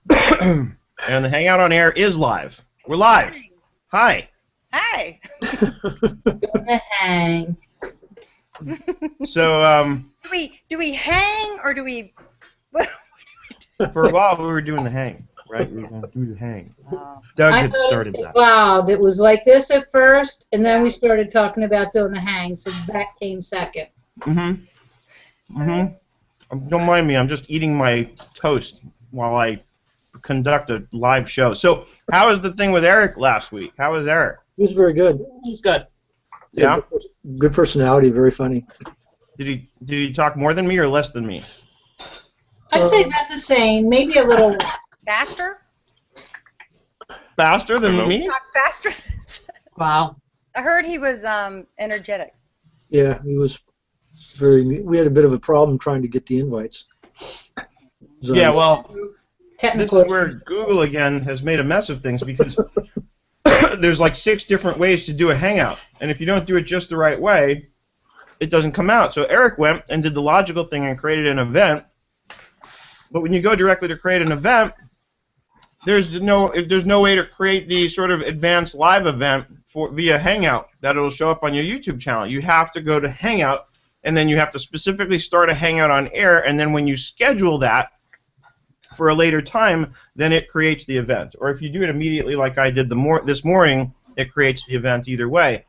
And the Hangout on Air is live. We're live. Hi. Hi. Hang. So, Do we hang or do we? What? for a while we were doing the hang, right? We were going to do the hang. Doug I had thought started it that. evolved. It was like this at first, and then we started talking about doing the hang, so that came second. Don't mind me. I'm just eating my toast while I conduct a live show. So, how was the thing with Eric last week? How was Eric? He was very good. He's good. Yeah. Good personality, very funny. Did he talk more than me or less than me? I'd say about the same, maybe a little less. Faster? Faster than me? Talk faster. Wow. I heard he was energetic. Yeah, he was very. We had a bit of a problem trying to get the invites. So, Yeah, well, this Technical. is where Google again has made a mess of things because there's like 6 different ways to do a Hangout, and if you don't do it just the right way, it doesn't come out. So Eric went and did the logical thing and created an event. But when you go directly to create an event, there's no way to create the sort of advanced live event via Hangout that will show up on your YouTube channel. You have to go to Hangout, and then you have to specifically start a Hangout on Air, and then when you schedule that for a later time, then it creates the event. Or if you do it immediately like I did this morning, it creates the event either way.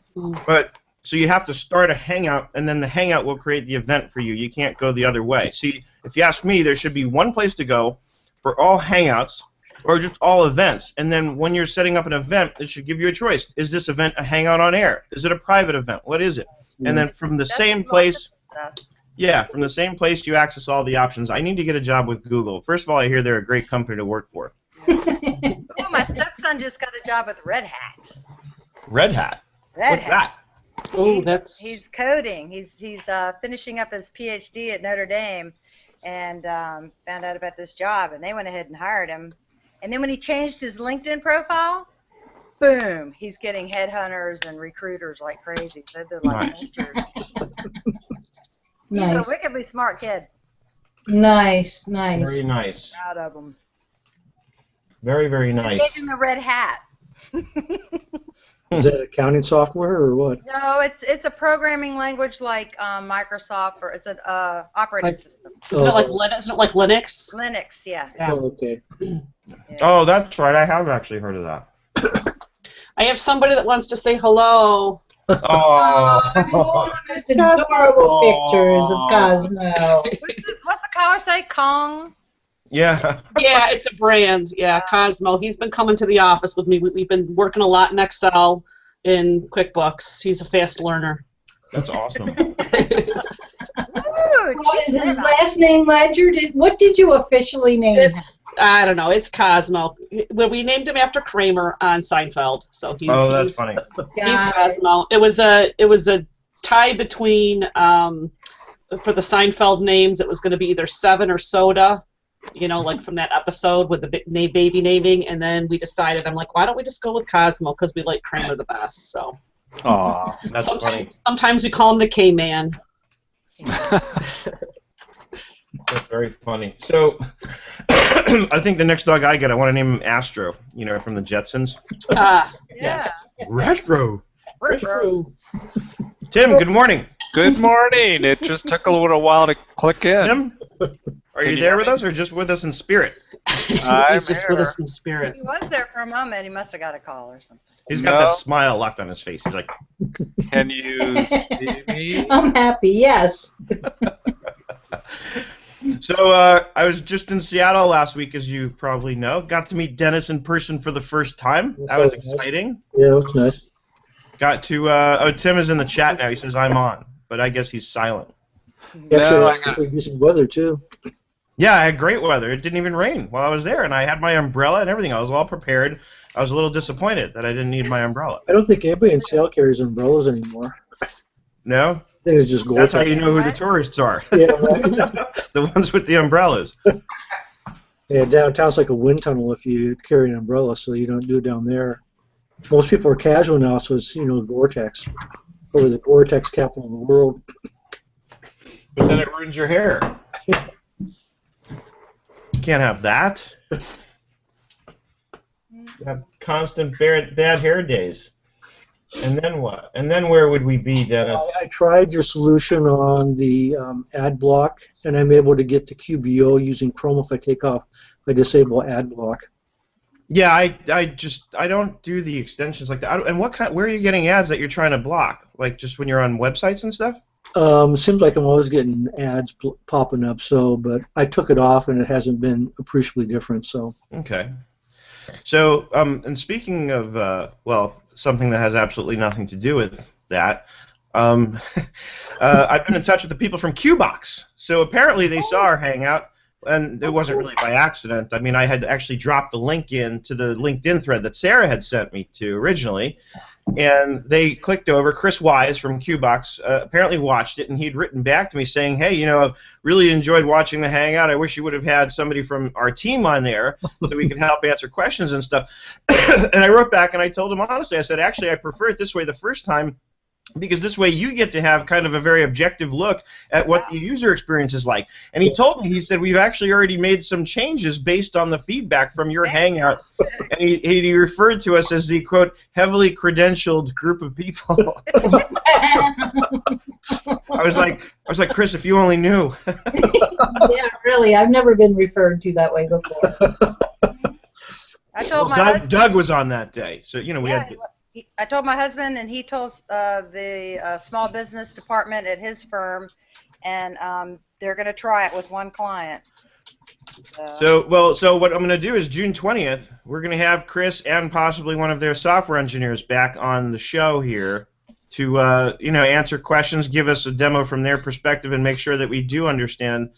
But so you have to start a Hangout, and then the Hangout will create the event for you. You can't go the other way. See, if you ask me, there should be one place to go for all Hangouts or just all events. And then when you're setting up an event, it should give you a choice. Is this event a Hangout on Air? Is it a private event? What is it? And then from the same place, from the same place you access all the options. I need to get a job with Google. First of all, I hear they're a great company to work for. Oh, my stepson just got a job with Red Hat. Red Hat? What's that? Oh, that's. He's coding. He's finishing up his PhD at Notre Dame, and found out about this job, and they went ahead and hired him. And then when he changed his LinkedIn profile, boom, he's getting headhunters and recruiters like crazy. So they're like vultures. He's a wickedly smart kid. Nice, nice. Very nice. Proud of him. Very, very nice. They gave him a red hat. is that accounting software or what? No, it's a programming language like Microsoft, or it's an operating system. Isn't it like Linux? Linux, yeah. Oh, okay. Yeah. Oh, that's right. I have actually heard of that. I have somebody that wants to say hello. Oh. Just adorable pictures of Cosmo. What's the caller say? Kong? Yeah. Yeah, it's a brand. Yeah, Cosmo. He's been coming to the office with me. We've been working a lot in Excel, in QuickBooks. He's a fast learner. That's awesome. Ooh, What is his last name, Ledger? What did you officially name him? I don't know. It's Cosmo. Well, we named him after Kramer on Seinfeld. So he's. That's funny. He's Cosmo. It was a tie between for the Seinfeld names. It was going to be either Seven or Soda. You know, like from that episode with the baby naming, and then we decided, I'm like, why don't we just go with Cosmo, because we like Kramer the best, so. Aw, that's funny. Sometimes we call him the K-Man. That's very funny. So, I think the next dog I get, I want to name him Astro, you know, from the Jetsons. Yes. Astro. Tim, good morning. Good morning. It just took a little while to click in. Tim, are you there with us or just with us in spirit? He's just with us in spirit. He was there for a moment. He must have got a call or something. He's got that smile locked on his face. He's like, Can you see me? I'm happy, yes. So I was just in Seattle last week, as you probably know. Got to meet Dennis in person for the first time. That was exciting. Yeah, that was nice. Got to, Tim is in the chat now. He says, I'm on, but I guess he's silent. Actually, decent weather, too. Yeah, I had great weather. It didn't even rain while I was there, and I had my umbrella and everything. I was all prepared. I was a little disappointed that I didn't need my umbrella. I don't think anybody in Seattle carries umbrellas anymore. No? I think it's just That's how you know who the tourists are. Yeah, right. The ones with the umbrellas. Yeah, downtown's like a wind tunnel if you carry an umbrella, so you don't do it down there. Most people are casual now, so it's, you know, Gore-Tex. Or the Gore-Tex capital of the world. But then it ruins your hair. You can't have that. You have constant bad hair days. And then what? And then where would we be, Dennis? I tried your solution on the ad block, and I'm able to get to QBO using Chrome if I disable ad block. Yeah, I don't do the extensions like that. And where are you getting ads that you're trying to block? Like just when you're on websites and stuff? Seems like I'm always getting ads popping up. But I took it off, and it hasn't been appreciably different. So. Okay. So, and speaking of, something that has absolutely nothing to do with that, I've been in touch with the people from QBox. So apparently they saw our hangout, and it wasn't really by accident. I mean, I had actually dropped the link into the LinkedIn thread that Sarah had sent me to originally, and they clicked over. Chris Wise from QBox apparently watched it, and he'd written back to me saying, hey, really enjoyed watching the hangout. I wish you would have had somebody from our team on there so we could help answer questions and stuff. And I wrote back, and I told him honestly, I said, actually, I prefer it this way the first time, because this way you get to have kind of a very objective look at what the user experience is like. And he told me, he said, we've actually already made some changes based on the feedback from your hangout. And he referred to us as the, quote, heavily credentialed group of people. I was like, Chris, if you only knew. Yeah, really, I've never been referred to that way before. I told my husband. Doug was on that day, so we had. I told my husband, and he told the small business department at his firm, and they're going to try it with one client. So what I'm going to do is June 20th, we're going to have Chris and possibly one of their software engineers back on the show here to answer questions, give us a demo from their perspective, and make sure that we do understand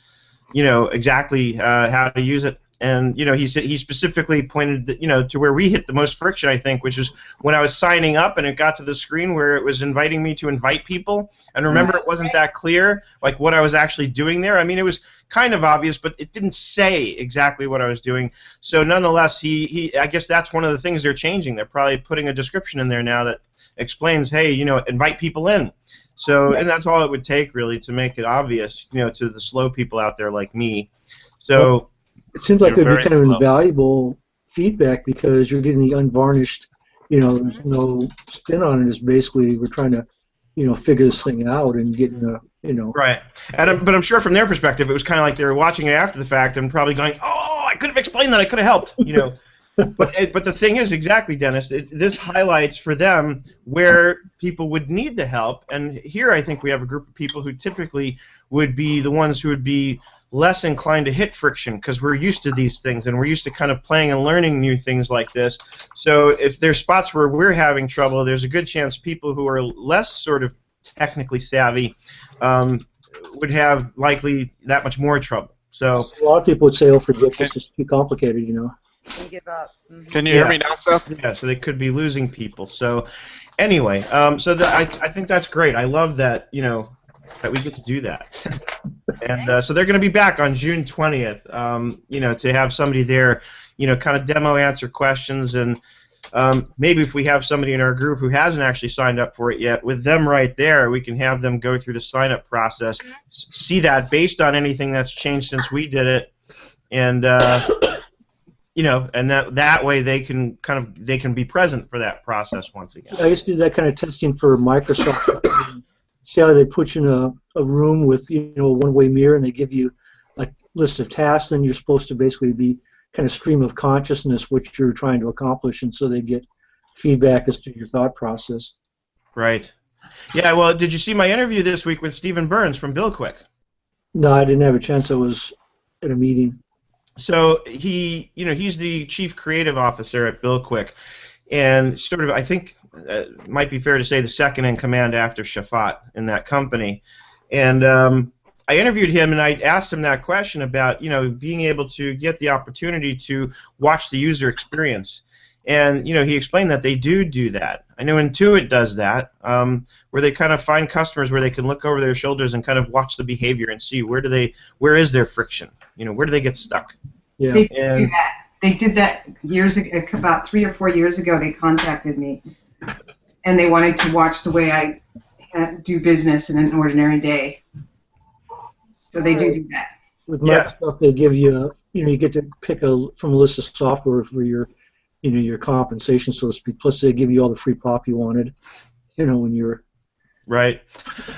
exactly how to use it. And he specifically pointed to where we hit the most friction, I think, which is when I was signing up and it got to the screen where it was inviting me to invite people. And remember, it wasn't that clear, like what I was actually doing there. I mean, it was kind of obvious, but it didn't say exactly what I was doing. So nonetheless, I guess that's one of the things they're changing. They're probably putting a description in there now that explains, hey, invite people in. So, and that's all it would take really to make it obvious, to the slow people out there like me. So. It seems like it would be kind of invaluable feedback because you're getting the unvarnished, there's no spin on it. It's basically we're trying to, figure this thing out and getting a, Right. But I'm sure from their perspective, it was kind of like they were watching it after the fact and probably going, oh, I could have explained that. I could have helped, But the thing is, exactly, Dennis, this highlights for them where people would need the help. And here I think we have a group of people who typically would be the ones who would be less inclined to hit friction because we're used to these things and we're used to kind of playing and learning new things like this. So if there's spots where we're having trouble, there's a good chance people who are less sort of technically savvy would have likely that much more trouble. So a lot of people would say, "Oh, forget this; it's too complicated," And give up. Mm-hmm. Can you hear me now, Seth? Yeah, so they could be losing people. So anyway, I think that's great. I love that that we get to do that. And so they're going to be back on June 20th, to have somebody there, kind of demo answer questions, and maybe if we have somebody in our group who hasn't actually signed up for it yet, with them right there, we can have them go through the sign-up process, see that based on anything that's changed since we did it, and and that way they can be present for that process once again. I used to do that kind of testing for Microsoft. See how they put you in a room with a one-way mirror, and they give you a list of tasks, and you're supposed to basically be kind of stream of consciousness what you're trying to accomplish, and so they get feedback as to your thought process. Right. Yeah. Well, did you see my interview this week with Stephen Burns from BillQuick? No, I didn't have a chance. I was at a meeting. So he's the chief creative officer at BillQuick, and sort of I think. It might be fair to say the second in command after Shafat in that company. And I interviewed him and I asked him that question about being able to get the opportunity to watch the user experience. And he explained that they do that. I know Intuit does that, where they kind of find customers where they can look over their shoulders and kind of watch the behavior and see where is their friction, where do they get stuck. Yeah. They do that. They did that years ago, about 3 or 4 years ago. They contacted me. And they wanted to watch the way I do business in an ordinary day. So they do that. With Microsoft, they give you, you get to pick from a list of software for your your compensation, so to speak. Plus, they give you all the free pop you wanted, when you're right.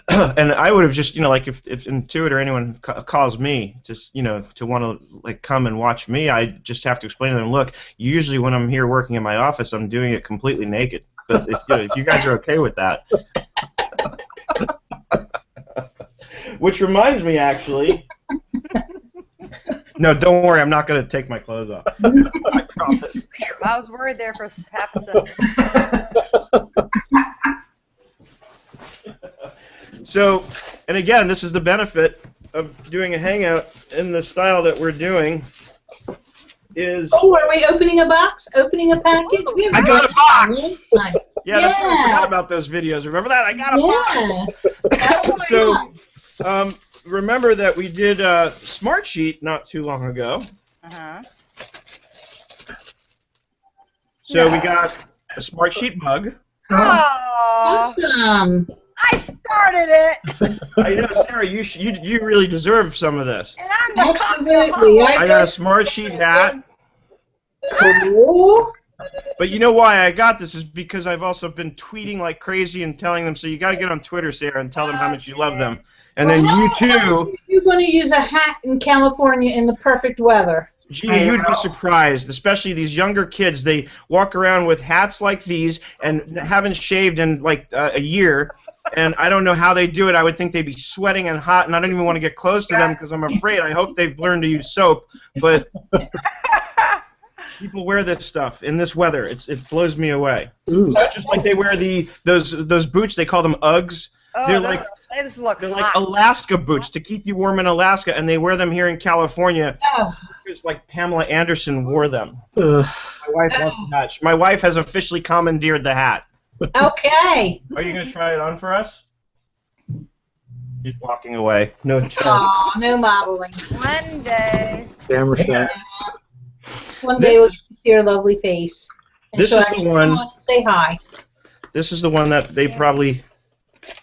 And I would have just, like if Intuit or anyone calls me, just to want to like come and watch me, I just have to explain to them, look, usually when I'm here working in my office, I'm doing it completely naked. But if you guys are okay with that. Which reminds me, actually. No, don't worry. I'm not going to take my clothes off. I promise. I was worried there for half a second. So, and again, this is the benefit of doing a hangout in the style that we're doing. Oh, are we opening a box? Opening a package? I got a box. Yeah, that's what I forgot about those videos. Remember that? I got a box. So, remember that we did a Smartsheet not too long ago. Uh-huh. So we got a Smartsheet mug. Oh, Awesome. I started it, I know, Sarah, you really deserve some of this. and I'm the Absolutely. I got a Smartsheet hat. Cool. But you know why I got this is because I've also been tweeting like crazy and telling them, so you got to get on Twitter, Sarah, and tell them how much you love them. And then you too. You're going to use a hat in California in the perfect weather. Gee, you'd be surprised, especially these younger kids. They walk around with hats like these and haven't shaved in like a year. And I don't know how they do it. I would think they'd be sweating and hot, and I don't even want to get close to them because I'm afraid. I hope they've learned to use soap. But people wear this stuff in this weather. It blows me away. Ooh. Just like they wear those boots. They call them Uggs. Oh, they just look They're hot. like Alaska boots to keep you warm in Alaska, and they wear them here in California. Oh. It's like Pamela Anderson wore them. Uh, My wife wants the hat. My wife has officially commandeered the hat. Okay. Are you going to try it on for us? She's walking away. No chance. Oh, no modeling. One day. camera shot. One day we'll see your lovely face. And This she'll is the actually one- come on and say hi. This is the one that they probably...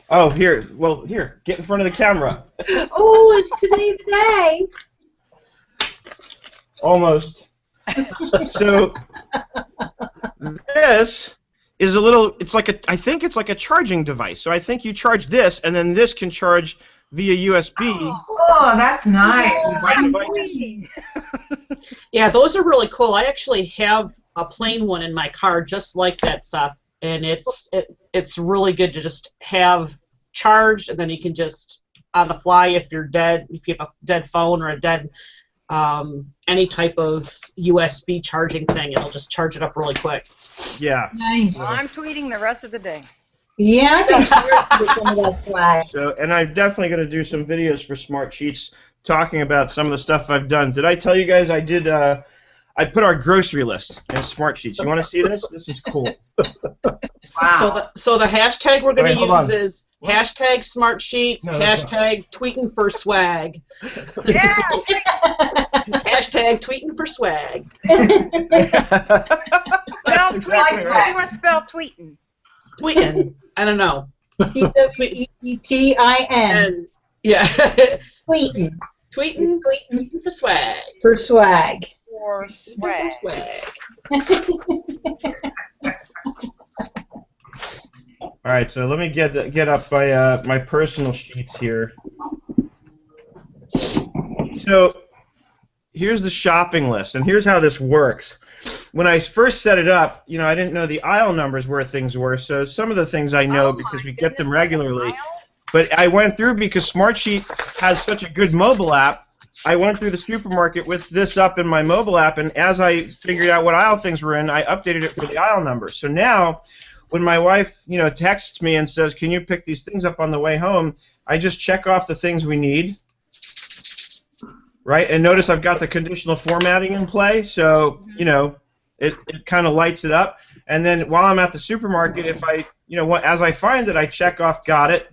Oh, here. Well, here. Get in front of the camera. Oh, it's today the day. Almost. So, this is a little... It's like a... I think it's like a charging device. So I think you charge this, and then this can charge via USB. Oh, that's nice. Right devices. Yeah, those are really cool. I actually have a plain one in my car just like that stuff, and it's really good to just have charged, and then you can just on the fly if you're dead, if you have a dead phone or a dead any type of USB charging thing, it'll just charge it up really quick. Yeah. Nice. Well, I'm tweeting the rest of the day. Yeah, I think Sarah can get some of that swag. So, and I'm definitely going to do some videos for Smartsheets talking about some of the stuff I've done. Did I tell you guys I did? I put our grocery list in Smartsheets. You want to see this? This is cool. Wow. So the hashtag we're going Wait, to hold use on. is hashtag Smartsheets, No, that's hashtag tweeting for swag, Yeah. hashtag tweeting for swag. Spell That's tweeting. exactly How do right. you want to spell tweeting? Tweeting. I don't know. Tweetin. And yeah, Tweetin. tweeting for swag. For swag. Or For swag. swag. All right, so let me get up my personal sheets here. So here's the shopping list, and here's how this works. When I first set it up, I didn't know the aisle numbers where things were, so some of the things I know because we get them regularly. But I went through because Smartsheet has such a good mobile app. I went through the supermarket with this up in my mobile app, and as I figured out what aisle things were in, I updated it for the aisle number. So now, when my wife, texts me and says, "Can you pick these things up on the way home?" I just check off the things we need, right? And notice I've got the conditional formatting in play, so it kind of lights it up. And then while I'm at the supermarket, if I, as I find it, I check off "Got it,"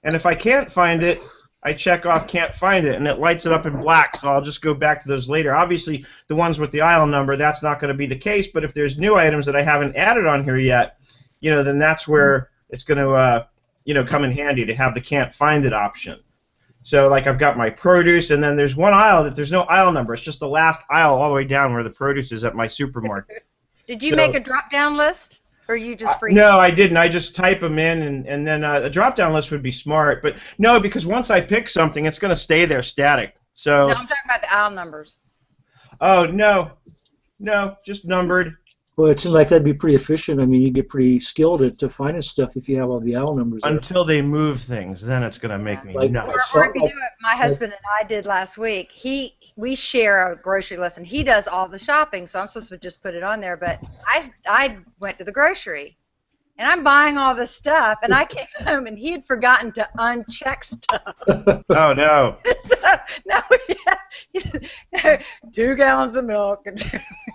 and if I can't find it, I check off "Can't find it," and it lights it up in black, so I'll just go back to those later. Obviously, the ones with the aisle number, that's not going to be the case, but if there's new items that I haven't added on here yet, then that's where it's going to, come in handy to have the "Can't find it" option. So like I've got my produce, and then there's one aisle that there's no aisle number. It's just the last aisle all the way down where the produce is at my supermarket. Did you So- make a drop-down list, or you just free? No, I didn't. I just type them in, and then a drop-down list would be smart. But no, because once I pick something, it's going to stay there static. So. No, I'm talking about the aisle numbers. Oh, no, just numbered. Well, it seems like that'd be pretty efficient. I mean, you get pretty skilled at finding stuff if you have all the aisle numbers there. Until they move things, then it's going to make me Like- nuts. Or if you do what my husband and I did last week, we share a grocery list, and he does all the shopping, so I'm supposed to just put it on there. But I went to the grocery, and I'm buying all this stuff, and I came home, and he had forgotten to uncheck stuff. Oh, no. So now we have 2 gallons of milk, and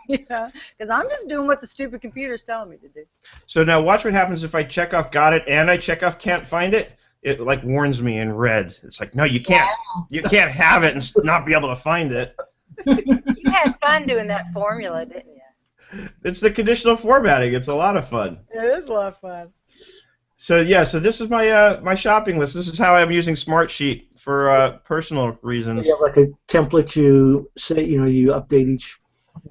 because I'm just doing what the stupid computer's telling me to do. So now watch what happens if I check off got it and I check off can't find it. It like warns me in red. It's like, no, you can't. You can't have it and not be able to find it. You had fun doing that formula, didn't you? It's the conditional formatting. It's a lot of fun. It is a lot of fun. So yeah, so this is my my shopping list. This is how I'm using Smartsheet for personal reasons. You have like a template you say, you update each,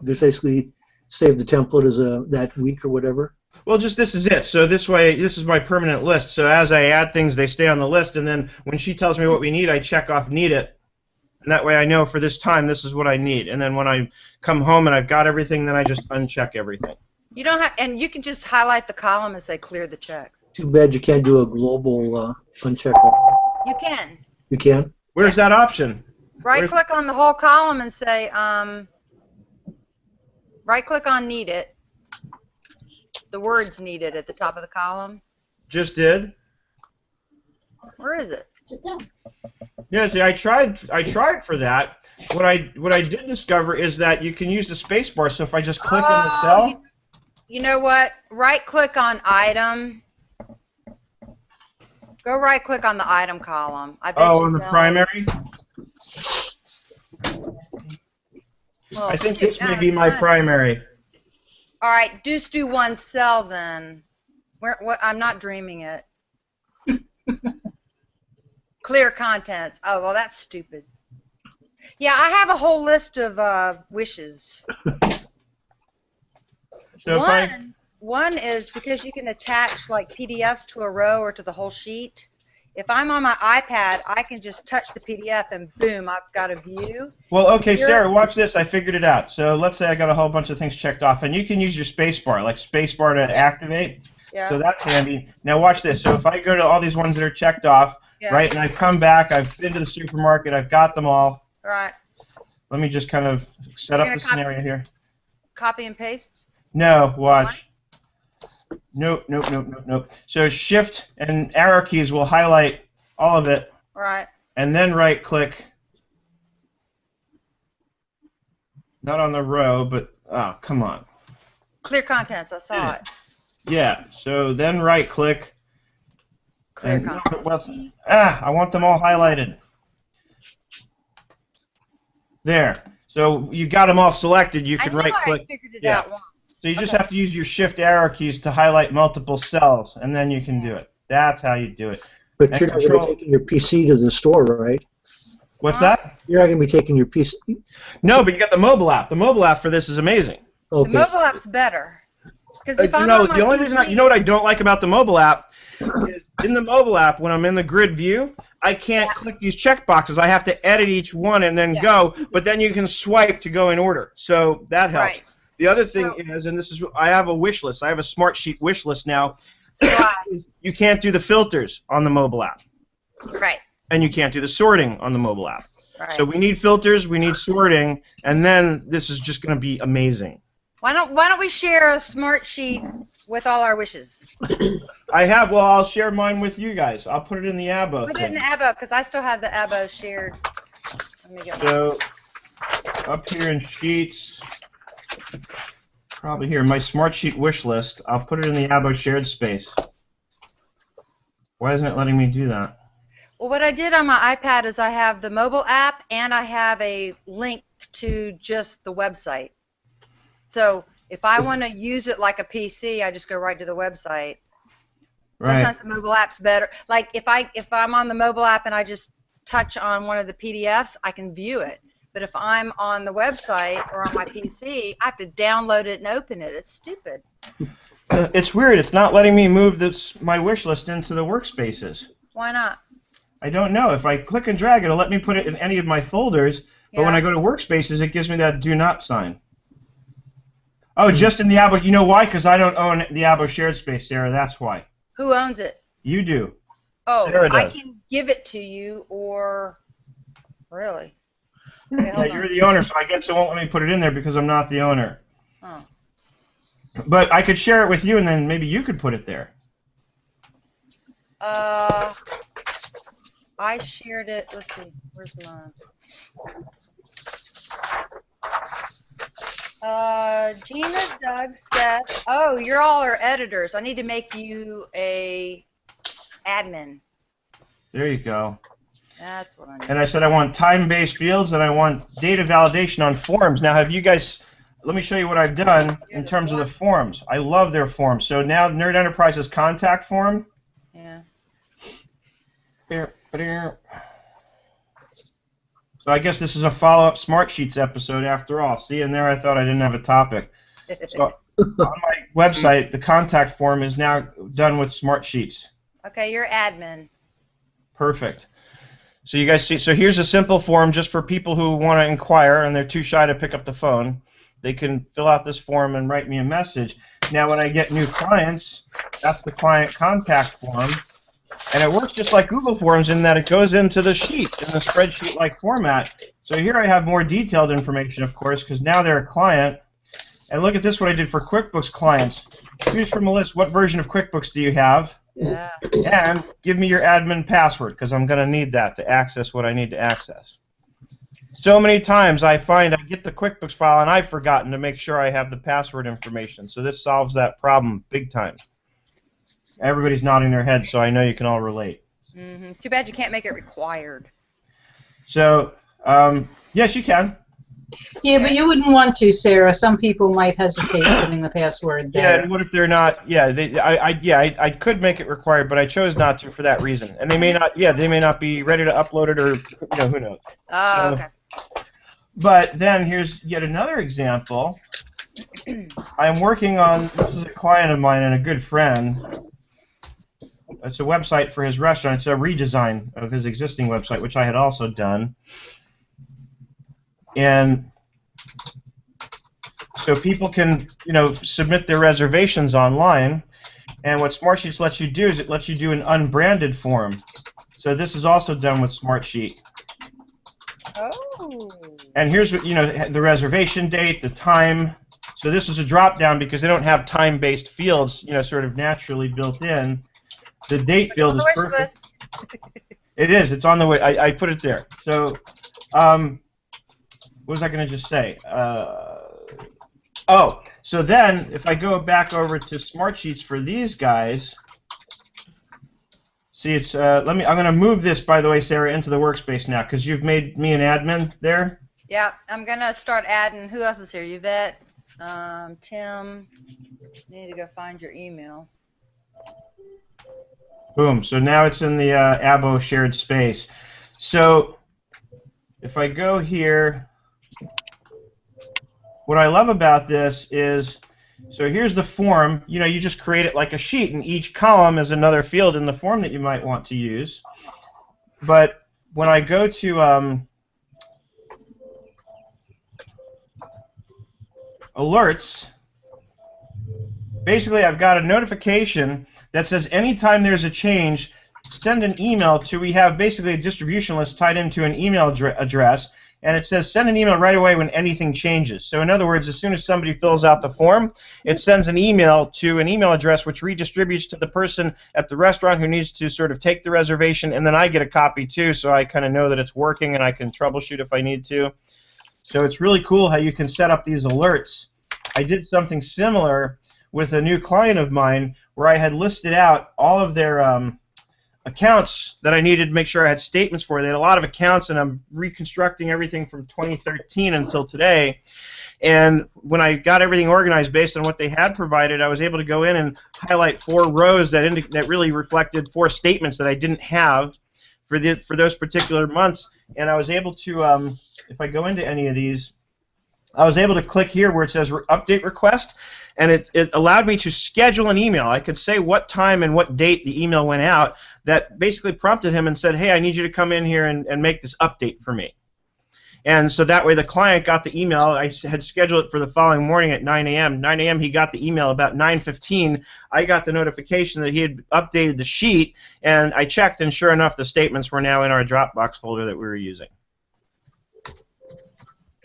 just basically save the template as that week or whatever. Well, just this is it. So this way, this is my permanent list. So as I add things, they stay on the list, and then when she tells me what we need, I check off need it. And that way I know for this time this is what I need. And then when I come home and I've got everything, then I just uncheck everything. You don't have, and you can just highlight the column and say clear the checks. Too bad you can't do a global uncheck all. You can. You can? Where's that option? Right-click on the whole column and say, right-click on need it. The words needed at the top of the column. Just did. Where is it? Yeah, see, I tried for that. What I did discover is that you can use the space bar. So if I just click in the cell. You know what? Right-click on item. Go right-click on the item column. I bet on the primary. Well, I think shoot, this may now be it's my done. primary. All right, just do one cell then. What? I'm not dreaming it. Clear contents. Oh, well, that's stupid. Yeah, I have a whole list of wishes. So One is because you can attach like PDFs to a row or to the whole sheet. If I'm on my iPad, I can just touch the PDF and boom, I've got a view. Well, okay, Sarah, watch this. I figured it out. So let's say I got a whole bunch of things checked off, and you can use your space bar, like space bar to activate. Yeah. So that's handy. Now watch this. So if I go to all these ones that are checked off, Yeah. right, and I come back, I've been to the supermarket, I've got them all. All right. Let me just kind of set up the scenario here. Copy and paste. No, watch. Nope. So shift and arrow keys will highlight all of it, All right. and then right click. Not on the row, but oh, come on. Clear contents. I saw it. Yeah. So then right click. Clear And, contents. I want them all highlighted. There. So you got them all selected. You can right click. I figured it out once. So you just have to use your shift arrow keys to highlight multiple cells, and then you can do it. That's how you do it. But And you're not going to be taking your PC to the store, right? What's that? You're not going to be taking your PC. No, but you got the mobile app. The mobile app for this is amazing. Okay. The mobile app's better. Because if I'm on my the only PC, reason you know what I don't like about the mobile app is in the mobile app when I'm in the grid view, I can't click these check boxes. I have to edit each one and then go. But then you can swipe to go in order. So that helps. Right. The other thing is, and this is, I have a wish list. I have a Smartsheet wish list now. You can't do the filters on the mobile app. Right. And you can't do the sorting on the mobile app. Right. So we need filters, we need sorting, and then this is just going to be amazing. Why don't we share a Smartsheet with all our wishes? I'll share mine with you guys. I'll put it in the Abo Put it thing. in Abo because I still have the Abo shared. Let me get So up here in Sheets, probably here, my Smartsheet wish list, I'll put it in the Abo shared space. Why isn't it letting me do that? Well, what I did on my iPad is I have the mobile app and I have a link to just the website. So if I want to use it like a PC, I just go right to the website. Right. Sometimes the mobile app's better. Like if I'm on the mobile app and I just touch on one of the PDFs, I can view it. But if I'm on the website or on my PC, I have to download it and open it. It's stupid. It's weird. It's not letting me move my wish list into the workspaces. Why not? I don't know. If I click and drag, it'll let me put it in any of my folders, but when I go to workspaces, it gives me that do not sign. Oh, just in the Abo. You know why? Because I don't own the Abo shared space, Sarah. That's why. Who owns it? You do. Oh, Sarah does. I can give it to you, or really? Okay, Yeah, you're the owner, so I guess it won't let me put it in there because I'm not the owner. Oh. But I could share it with you, and then maybe you could put it there. I shared it. Let's see. Where's mine? Gina, Doug, Seth. Oh, you're all our editors. I need to make you a admin. There you go. That's what I need. And I said I want time-based fields, and I want data validation on forms. Now, have you guys... Let me show you what I've done in terms of the forms. I love their forms. So now Nerd Enterprise's contact form. Yeah. So I guess this is a follow-up Smartsheets episode after all. See, in there I thought I didn't have a topic. So on my website, the contact form is now done with Smartsheets. Okay, you're admin. Perfect. So you guys see, so here's a simple form just for people who want to inquire and they're too shy to pick up the phone. They can fill out this form and write me a message. Now when I get new clients, that's the client contact form. And it works just like Google Forms in that it goes into the sheet in the spreadsheet-like format. So here I have more detailed information, of course, because now they're a client. And look at this, what I did for QuickBooks clients. Choose from a list, what version of QuickBooks do you have? Yeah. And give me your admin password, because I'm going to need that to access what I need to access. So many times I find I get the QuickBooks file and I've forgotten to make sure I have the password information. So this solves that problem big time. Everybody's nodding their heads, so I know you can all relate. Mm-hmm. Too bad you can't make it required. So, yes, you can. Yeah, but you wouldn't want to, Sarah. Some people might hesitate putting the password there. Yeah, and what if they're not? Yeah, I could make it required, but I chose not to for that reason. And they may not. Yeah, they may not be ready to upload it, or who knows. Oh, okay. But then here's yet another example. I'm working on. This is a client of mine and a good friend. It's a website for his restaurant. It's a redesign of his existing website, which I had also done. And so people can, submit their reservations online. And what Smartsheets lets you do is it lets you do an unbranded form. So this is also done with Smartsheet. Oh. And here's what, the reservation date, the time. So this is a drop-down because they don't have time-based fields, sort of naturally built in. The date field is perfect. It is. It's on the way. I put it there. So, what was I going to just say? So then if I go back over to Smartsheets for these guys, see, it's I'm going to move this, by the way, Sarah, into the workspace now because you've made me an admin there. Yeah, I'm going to start adding. Who else is here? Yvette, Tim. You need to go find your email. Boom. So now it's in the Abo shared space. So if I go here, what I love about this is, so here's the form. You just create it like a sheet, and each column is another field in the form that you might want to use. But when I go to alerts, basically I've got a notification that says anytime there's a change, send an email to, we have basically a distribution list tied into an email address, and it says send an email right away when anything changes. So in other words, as soon as somebody fills out the form, it sends an email to an email address which redistributes to the person at the restaurant who needs to sort of take the reservation, and then I get a copy too, so I kind of know that it's working and I can troubleshoot if I need to. So it's really cool how you can set up these alerts. I did something similar with a new client of mine where I had listed out all of their accounts that I needed to make sure I had statements for. They had a lot of accounts, and I'm reconstructing everything from 2013 until today. And when I got everything organized based on what they had provided, I was able to go in and highlight 4 rows that really reflected 4 statements that I didn't have for those particular months, and I was able to, if I go into any of these, I was able to click here where it says update request, and it allowed me to schedule an email. I could say what time and what date the email went out. That basically prompted him and said, hey, I need you to come in here and make this update for me. And so that way the client got the email. I had scheduled it for the following morning at 9 a.m. 9 a.m. he got the email. About 9:15, I got the notification that he had updated the sheet, and I checked, and sure enough, the statements were now in our Dropbox folder that we were using.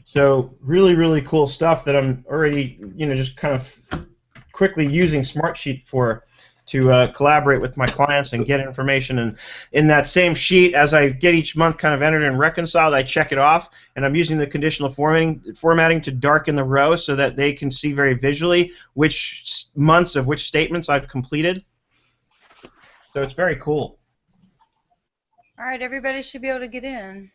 So really, really cool stuff that I'm already, just kind of quickly using Smartsheet for to collaborate with my clients and get information. And in that same sheet, as I get each month kind of entered and reconciled, I check it off, and I'm using the conditional formatting to darken the row so that they can see very visually which months of which statements I've completed. So it's very cool. All right, everybody should be able to get in.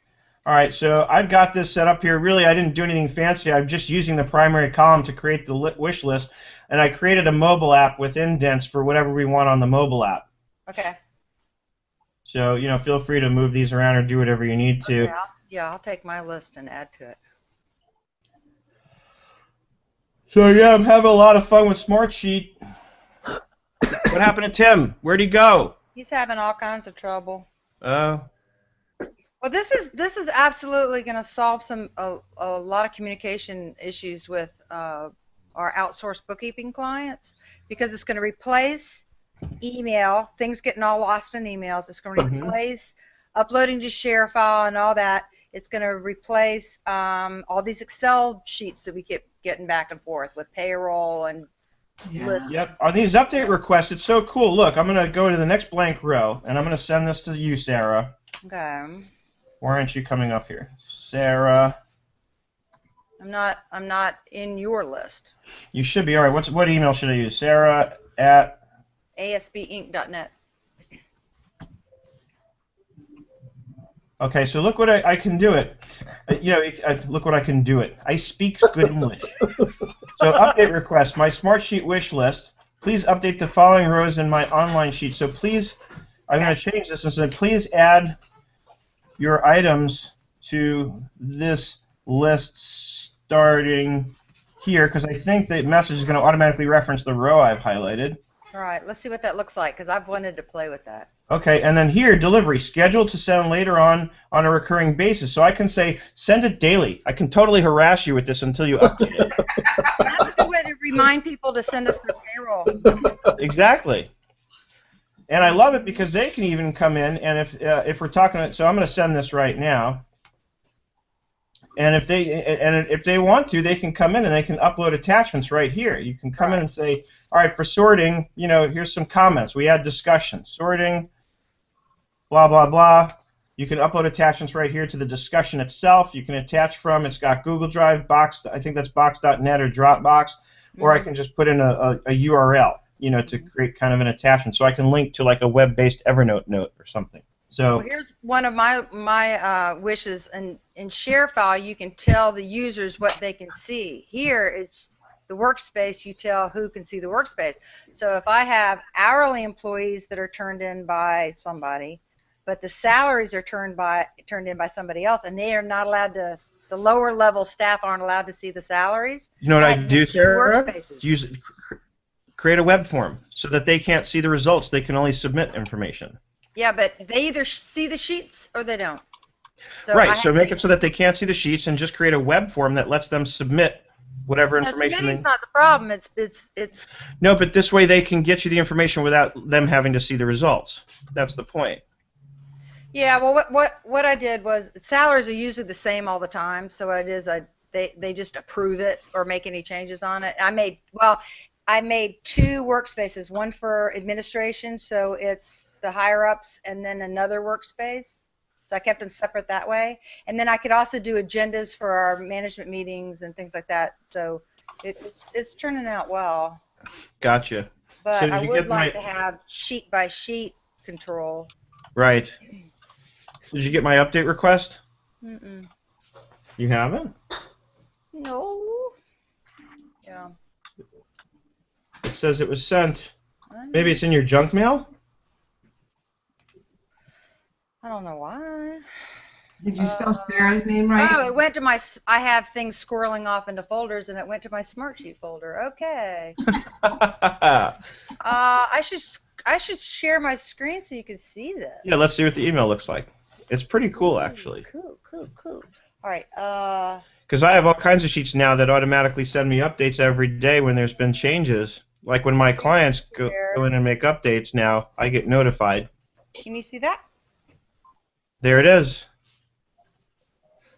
All right, so I've got this set up here. Really, I didn't do anything fancy. I'm just using the primary column to create the wish list, and I created a mobile app with indents for whatever we want on the mobile app. Okay. So, feel free to move these around or do whatever you need to. Okay, I'll take my list and add to it. So, yeah, I'm having a lot of fun with Smartsheet. What happened to Tim? Where'd he go? He's having all kinds of trouble. Oh. Well, this is absolutely going to solve a lot of communication issues with our outsourced bookkeeping clients, because it's going to replace email, things getting all lost in emails. It's going to replace uploading to share file and all that. It's going to replace all these Excel sheets that we keep getting back and forth with payroll and lists. Yep. On these update requests, it's so cool. Look, I'm going to go to the next blank row, and I'm going to send this to you, Sarah. Okay. Why aren't you coming up here? Sarah. I'm not in your list. You should be. All right. What email should I use? Sarah at asbinc.net. Okay, so look what I can do it. Look what I can do it. I speak good English. So update request. My Smartsheet wish list. Please update the following rows in my online sheet. So please, I'm going to change this and say, please add your items to this list starting here, because I think the message is going to automatically reference the row I've highlighted. All right, let's see what that looks like, because I've wanted to play with that. Okay, and then here, delivery, scheduled to send later on a recurring basis. So I can say, send it daily. I can totally harass you with this until you update it. That's a good way to remind people to send us their payroll. Exactly. And I love it because they can even come in, and if we're talking, so I'm going to send this right now. And if they want to, they can come in and they can upload attachments right here. You can come in and say, all right, for sorting, here's some comments. We had discussion. Sorting, blah, blah, blah. You can upload attachments right here to the discussion itself. You can attach from, it's got Google Drive, Box, I think that's Box.net or Dropbox, or I can just put in a URL, to create kind of an attachment. So I can link to like a web-based Evernote note or something. So well, here's one of my wishes. In share file, you can tell the users what they can see. Here, it's the workspace. You tell who can see the workspace. So if I have hourly employees that are turned in by somebody, but the salaries are turned in by somebody else, and they are not allowed to. The lower level staff aren't allowed to see the salaries. You know what I do, Sarah? Workspaces. Create a web form so that they can't see the results. They can only submit information. Yeah, but they either see the sheets or they don't. So right, so make it so that they can't see the sheets and just create a web form that lets them submit whatever information. Submitting's not the problem. It's. No, but this way they can get you the information without them having to see the results. That's the point. Yeah, well, what I did was salaries are usually the same all the time. So what I did is they just approve it or make any changes on it. I made two workspaces, one for administration, so it's the higher ups, and then another workspace. So I kept them separate that way. And then I could also do agendas for our management meetings and things like that. So it's turning out well. Gotcha. But so I would like to have sheet by sheet control. Right. Did you get my update request? Mm-mm. You haven't? No. Yeah. It says it was sent. Maybe it's in your junk mail? I don't know why. Did you spell Sarah's name right? Oh, it went to my. I have things squirreling off into folders, and it went to my Smartsheet folder. Okay. I should share my screen so you can see this. Yeah, let's see what the email looks like. It's pretty cool, actually. Cool. All right. Because I have all kinds of sheets now that automatically send me updates every day when there's been changes. Like when my clients go in and make updates now, I get notified. Can you see that? There it is.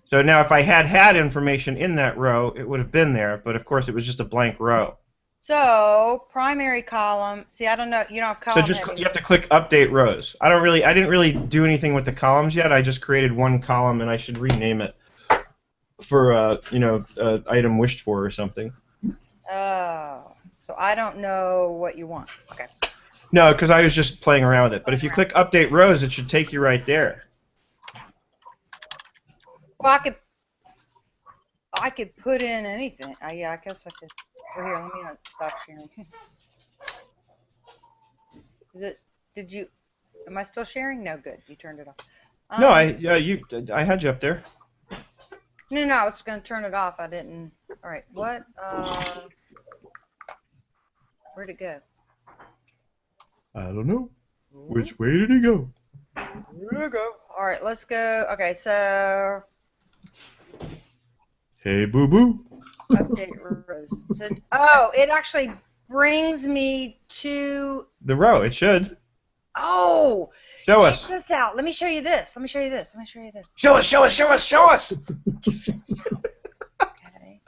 So now if I had information in that row, it would have been there, but of course it was just a blank row. So primary column. See, I don't know. You don't have column. So just you have to click Update Rows. I didn't really do anything with the columns yet. I just created one column, and I should rename it for item wished for or something. Oh, so I don't know what you want. Okay. No, because I was just playing around with it. But if you click Update Rows, it should take you right there. Well, I could put in anything. Yeah, I guess I could. Well, here, let me stop sharing. Am I still sharing? No, good. You turned it off. No, I had you up there. No, I was going to turn it off. I didn't. All right, what? Where'd it go? I don't know. Which way did it go? Where'd it go? All right, let's go. Okay, so. Hey, boo-boo. Update rows. So, oh, it actually brings me to the row. It should. Oh. Show us. Check this out. Let me show you this. Show us. Okay.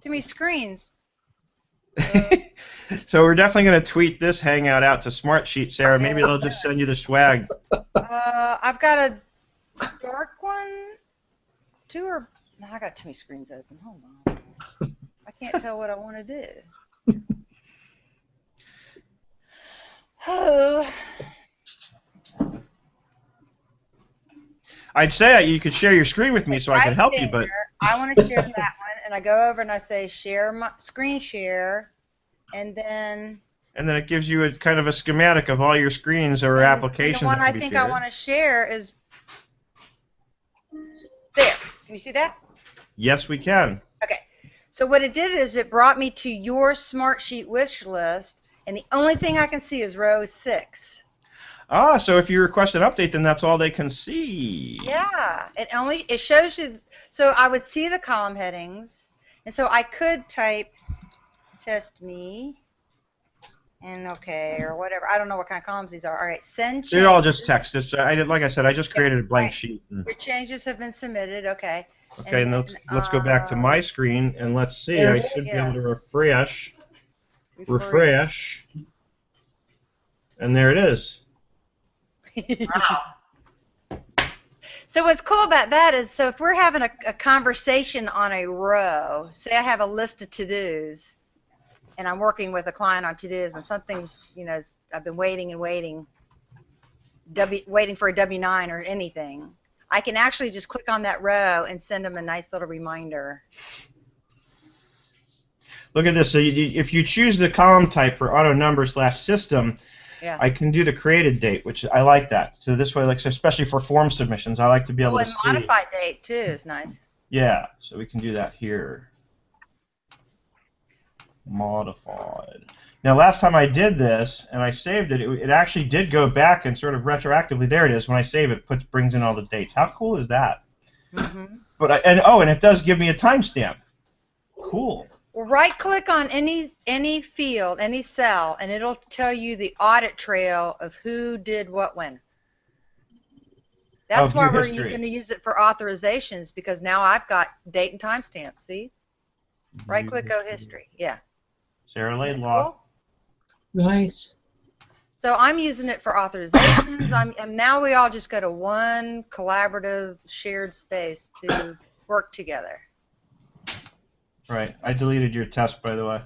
Too many screens. So we're definitely going to tweet this hangout out to Smartsheet, Sarah. Maybe they'll just send you the swag. I've got a dark one. No, I got too many screens open. Hold on. I can't tell what I want to do. Oh. I'd say you could share your screen with me so I could help you, but I want to share that one, and I go over and I say share my screen share, and then it gives you a kind of a schematic of all your screens or applications. The one that I can be think shared. I want to share is there. Can you see that? Yes, we can. Okay. So what it did is it brought me to your Smartsheet wish list, and the only thing I can see is row 6. Ah, so if you request an update, then that's all they can see. Yeah, it shows you. So I would see the column headings, and so I could type test me, and okay, or whatever. I don't know what kind of columns these are. All right, send changes. They're all just text. Like I said, I just created a blank sheet. Your changes have been submitted. Okay. Okay, and let's go back to my screen and let's see. I should be able to refresh, and there it is. Wow. So what's cool about that is, so if we're having a conversation on a row, say I have a list of to-dos, and I'm working with a client on to-dos, and something's, I've been waiting and waiting for a W-9 or anything, I can actually just click on that row and send them a nice little reminder. Look at this. So if you choose the column type for auto number /system, yeah. I can do the created date, which I like that. So this way, especially for form submissions, I like to be able to see. And modified date too is nice. Yeah, so we can do that here. Modified. Now, last time I did this and I saved it, it actually did go back and sort of retroactively. There it is. When I save it, brings in all the dates. How cool is that? Mm-hmm. And it does give me a timestamp. Cool. Well, right-click on any field, any cell, and it'll tell you the audit trail of who did what when. That's why we're going to use it for authorizations, because now I've got date and timestamp. See? Right-click, go history. Yeah. Sarah Laidlaw. Cool? Nice. So I'm using it for authorizations. And now we all just go to one collaborative shared space to work together. Right. I deleted your test, by the way.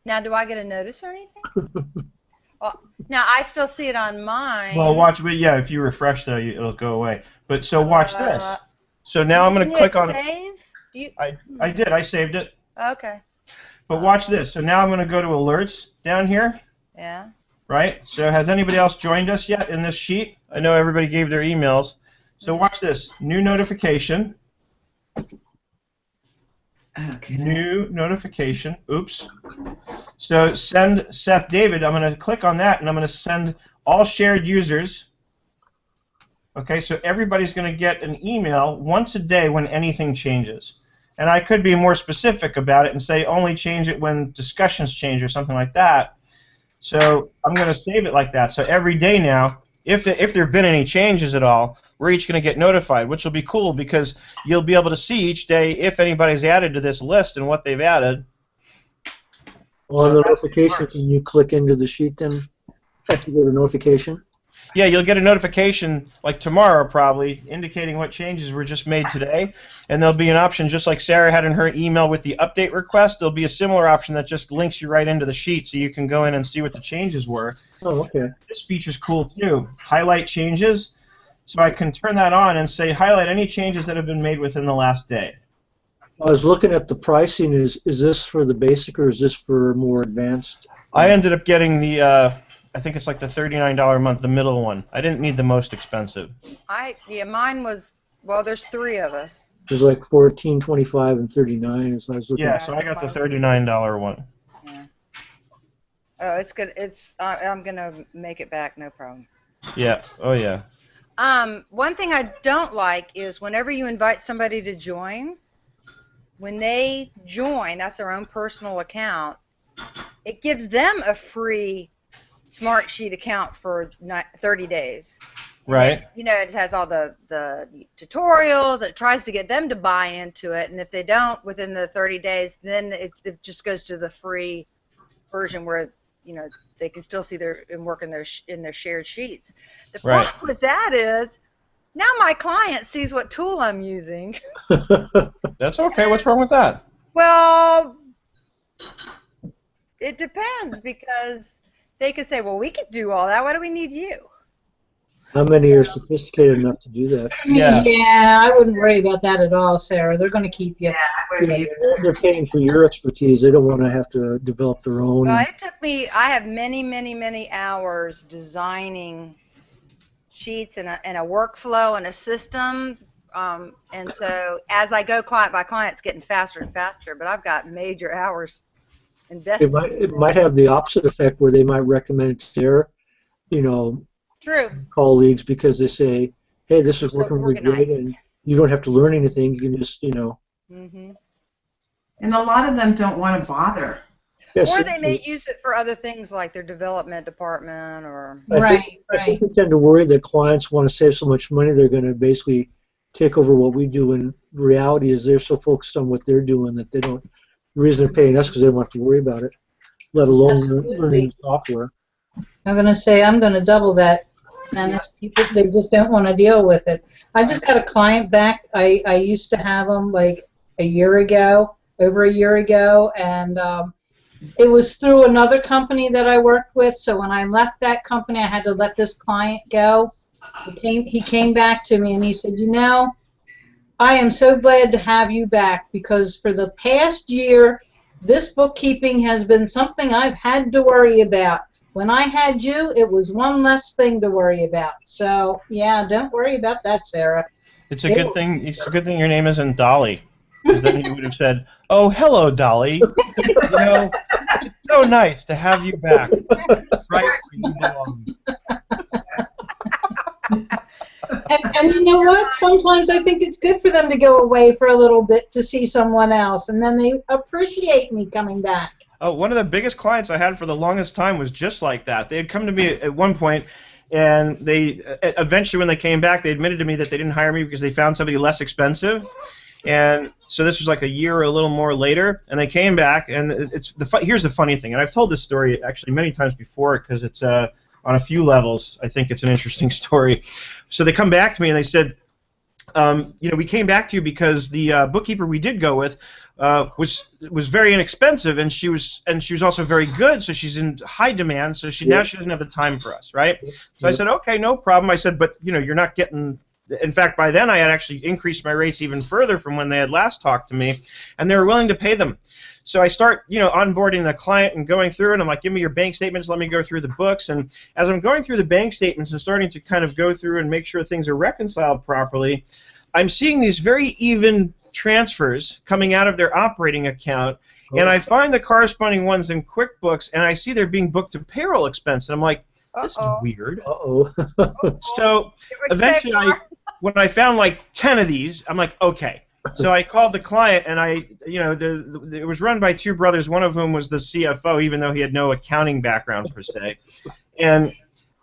Now, do I get a notice or anything? Well, now I still see it on mine. Well, watch. Yeah, if you refresh though, it'll go away. But so watch this. So now I'm going to click on save? I did. I saved it. Okay. But watch this. So now I'm going to go to alerts down here. Yeah. Right? So has anybody else joined us yet in this sheet? I know everybody gave their emails. So watch this. New notification. Okay. New notification. Oops. So send Seth David. I'm going to click on that, and I'm going to send all shared users. Okay, so everybody's going to get an email once a day when anything changes. And I could be more specific about it and say only change it when discussions change or something like that. So I'm going to save it like that. So every day now, if there have been any changes at all, we're each going to get notified, which will be cool because you'll be able to see each day if anybody's added to this list and what they've added. On the notification, can you click into the sheet then? Have to go to notification? Yeah, you'll get a notification like tomorrow probably indicating what changes were just made today, and there'll be an option just like Sarah had in her email with the update request. There'll be a similar option that just links you right into the sheet so you can go in and see what the changes were. Oh, okay. This feature's cool too. Highlight changes. So I can turn that on and say highlight any changes that have been made within the last day. I was looking at the pricing. Is this for the basic or is this for more advanced? I ended up getting the I think it's like the $39 a month, the middle one. I didn't need the most expensive. Yeah, mine was, well, there's 3 of us. There's like 14, 25, and 39. So I was looking. Yeah, so I got the $39 one. Yeah. Oh, it's good. I'm gonna make it back, no problem. Yeah. Oh yeah. One thing I don't like is whenever you invite somebody to join, when they join, that's their own personal account, it gives them a free Smartsheet account for 30 days. Right. And, it has all the tutorials. It tries to get them to buy into it, and if they don't within the 30 days, then it just goes to the free version where they can still see and work in their shared sheets. The problem with that is now my client sees what tool I'm using. That's okay. What's wrong with that? Well, it depends because they could say, well, we could do all that. Why do we need you? How many are sophisticated enough to do that? Yeah, I wouldn't worry about that at all, Sarah. They're going to keep you. Yeah, I wouldn't either. They're paying for your expertise. They don't want to have to develop their own. Well, it took me, I have many, many, many hours designing sheets and a workflow and a system. And so as I go client by client, it's getting faster and faster, but I've got major hours invested. It might have the opposite effect where they might recommend it to their, True. colleagues because they say, hey, this is So working really great, organized. and you don't have to learn anything. You can just, Mm-hmm. And a lot of them don't want to bother. Yes, Or they may use it for other things like their development department or... I think we tend to worry that clients want to save so much money they're going to basically take over what we do, and reality is they're so focused on what they're doing that they don't, the reason they're paying us because they don't have to worry about it, let alone learning the software. I'm going to say I'm going to double that. And it's people, they just don't want to deal with it. I just got a client back. I used to have them like over a year ago, and it was through another company that I worked with. So when I left that company, I had to let this client go. He came back to me and he said, I am so glad to have you back because for the past year, this bookkeeping has been something I've had to worry about. When I had you, it was one less thing to worry about. So, yeah, don't worry about that, Sarah. It's a good thing. It's a good thing your name isn't Dolly, because then you would have said, "Oh, hello, Dolly. So nice to have you back. Right where you belong." And you know what? Sometimes I think it's good for them to go away for a little bit to see someone else, and then they appreciate me coming back. Oh, one of the biggest clients I had for the longest time was just like that. They had come to me at one point, and they eventually, when they came back, they admitted to me that they didn't hire me because they found somebody less expensive. And so this was like a year or a little more later, and they came back, and here's the funny thing, and I've told this story actually many times before because it's on a few levels. I think it's an interesting story. So they come back to me and they said, we came back to you because the bookkeeper we did go with was very inexpensive, and she was also very good, so she's in high demand, so now she doesn't have the time for us, right? So I said, okay, no problem. I said, but you're not getting In fact, by then I had actually increased my rates even further from when they had last talked to me, and they were willing to pay them. So I start, onboarding the client and going through, and I'm like, give me your bank statements, let me go through the books. And as I'm going through the bank statements and starting to kind of go through and make sure things are reconciled properly, I'm seeing these very even transfers coming out of their operating account, and I find the corresponding ones in QuickBooks, and I see they're being booked to payroll expense, and I'm like, this is weird. So eventually, when I found like 10 of these, I'm like, okay. So I called the client, and it was run by two brothers, one of whom was the CFO, even though he had no accounting background per se. And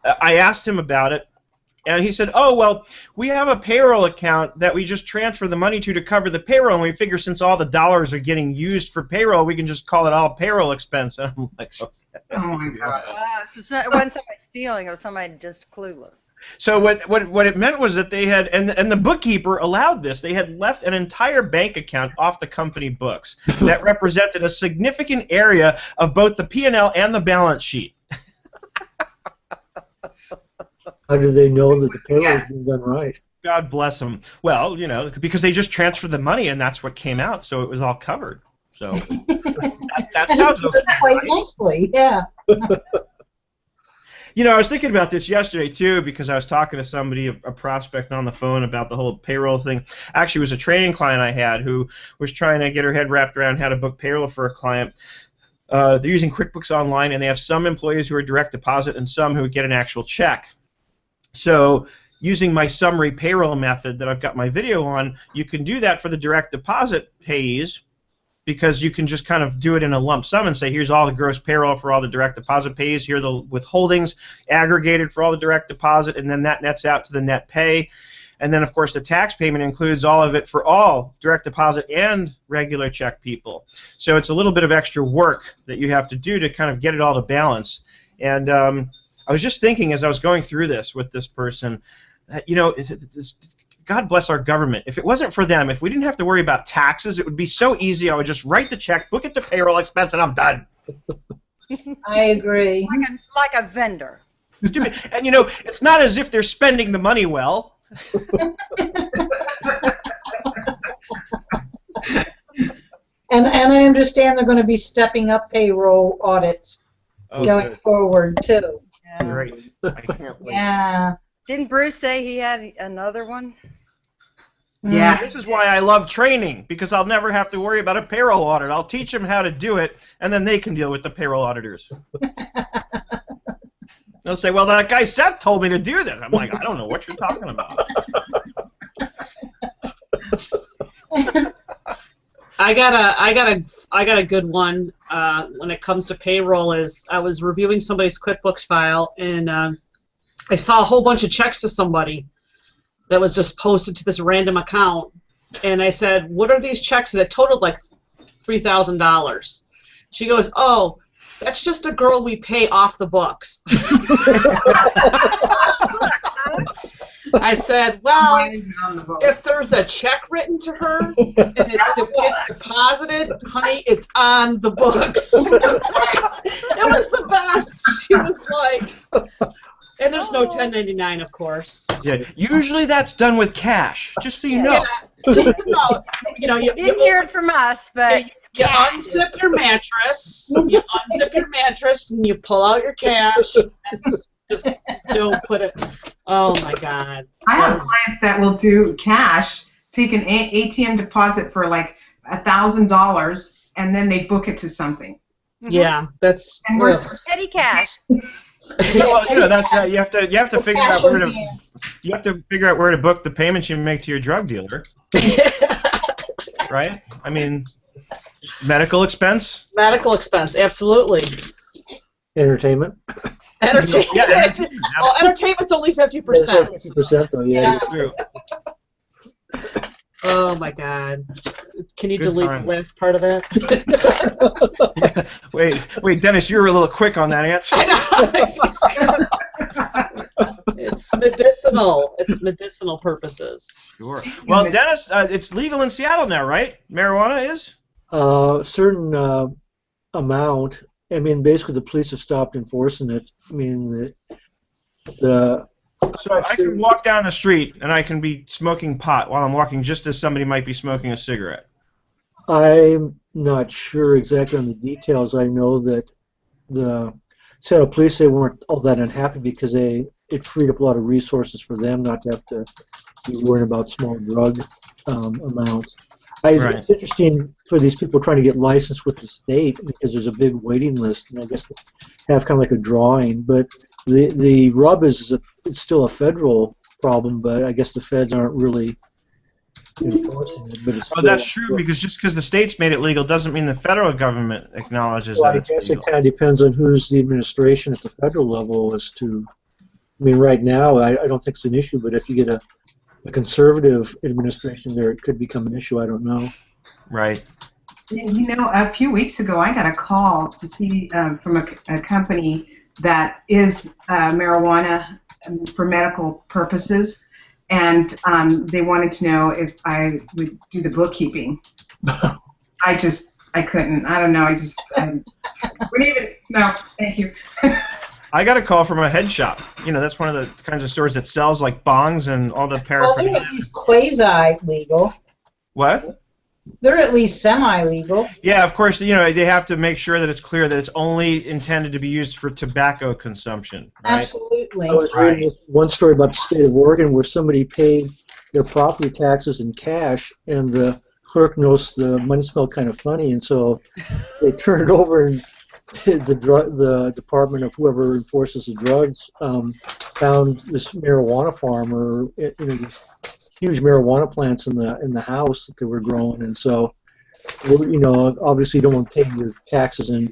I asked him about it, and he said, oh, well, we have a payroll account that we just transfer the money to cover the payroll, and we figure since all the dollars are getting used for payroll, we can just call it all payroll expense. And I'm like, okay. Oh, my God. So it wasn't somebody stealing, it was somebody just clueless. So what it meant was that they had, and the bookkeeper allowed this, they had left an entire bank account off the company books that represented a significant area of both the P&L and the balance sheet. How do they know that the payroll has been done right? God bless them. Well, because they just transferred the money and that's what came out, so it was all covered. So that sounds okay, quite right? nicely, yeah. I was thinking about this yesterday, too, because I was talking to somebody, a prospect on the phone about the whole payroll thing. Actually, it was a training client I had who was trying to get her head wrapped around how to book payroll for a client. They're using QuickBooks Online, and they have some employees who are direct deposit and some who get an actual check. So using my summary payroll method that I've got my video on, you can do that for the direct deposit payees, because you can just kind of do it in a lump sum and say, here's all the gross payroll for all the direct deposit pays, here are the withholdings aggregated for all the direct deposit, and then that nets out to the net pay. And then, of course, the tax payment includes all of it for all direct deposit and regular check people. So it's a little bit of extra work that you have to do to kind of get it all to balance. And I was just thinking as I was going through this with this person, that, God bless our government. If it wasn't for them, if we didn't have to worry about taxes, it would be so easy. I would just write the check, book it to payroll expense, and I'm done. I agree. Like a vendor. Stupid. And it's not as if they're spending the money well. And I understand they're going to be stepping up payroll audits going good. forward too. Yeah. Great. I can't wait. Yeah. Didn't Bruce say he had another one? Yeah. This is why I love training, because I'll never have to worry about a payroll audit. I'll teach them how to do it, and then they can deal with the payroll auditors. They'll say, well, that guy Seth told me to do this. I'm like, I don't know what you're talking about. I got a good one when it comes to payroll. Is I was reviewing somebody's QuickBooks file, and I saw a whole bunch of checks to somebody that was just posted to this random account, and I said, what are these checks? And it totaled like $3,000. She goes, oh, that's just a girl we pay off the books. I said, well, if there's a check written to her and it's deposited, honey, it's on the books. It was the best. She was like, and there's no 1099, of course. Yeah, usually that's done with cash, just so you know. Yeah, just you Didn't hear it from us, but you unzip your mattress, and you pull out your cash, and just don't put it. Oh my God! I have clients that will do cash, take an ATM deposit for like $1,000, and then they book it to something. Yeah, that's And we're petty cash. Well, that's you have to figure out where to book the payments you make to your drug dealer, right? I mean, medical expense. Medical expense, absolutely. Entertainment. Entertainment. Yeah, well, entertainment's only 50%. 50% though, yeah. True. Oh my God! Can you Good delete time. the last part of that? Wait, Dennis, you were a little quick on that answer. It's medicinal. It's medicinal purposes. Sure. Well, Dennis, it's legal in Seattle now, right? Marijuana is? Certain amount. I mean, basically, the police have stopped enforcing it. I mean, the So I can walk down the street and I can be smoking pot while I'm walking, just as somebody might be smoking a cigarette. I'm not sure exactly on the details. I know that the Seattle police, they weren't all that unhappy because it freed up a lot of resources for them not to have to be worrying about small drug amounts. Right. It's interesting for these people trying to get licensed with the state because there's a big waiting list, and I guess they have kind of like a drawing. But the rub is that it's still a federal problem, but I guess the feds aren't really enforcing it. But it's Oh, that's true, because just because the states made it legal doesn't mean the federal government acknowledges well, that I it's guess legal. it kind of depends on who's the administration at the federal level as to. I mean, right now, I don't think it's an issue, but if you get a conservative administration there, it could become an issue. I don't know. Right. You know, a few weeks ago, I got a call to see from a company that is marijuana for medical purposes, and they wanted to know if I would do the bookkeeping. I couldn't. I don't know. I wouldn't even. No, thank you. I got a call from a head shop. You know, that's one of the kinds of stores that sells like bongs and all the Well, paraphernalia. they're at least quasi-legal. What? They're at least semi-legal. Yeah, of course. You know, they have to make sure that it's clear that it's only intended to be used for tobacco consumption. Right? Absolutely. I was reading one story about the state of Oregon where somebody paid their property taxes in cash, and the clerk noticed the money smelled kind of funny, and so they turned it over, and the department of whoever enforces the drugs found this marijuana farmer, these huge marijuana plants in the house that they were growing, and so obviously you don't want to pay your taxes and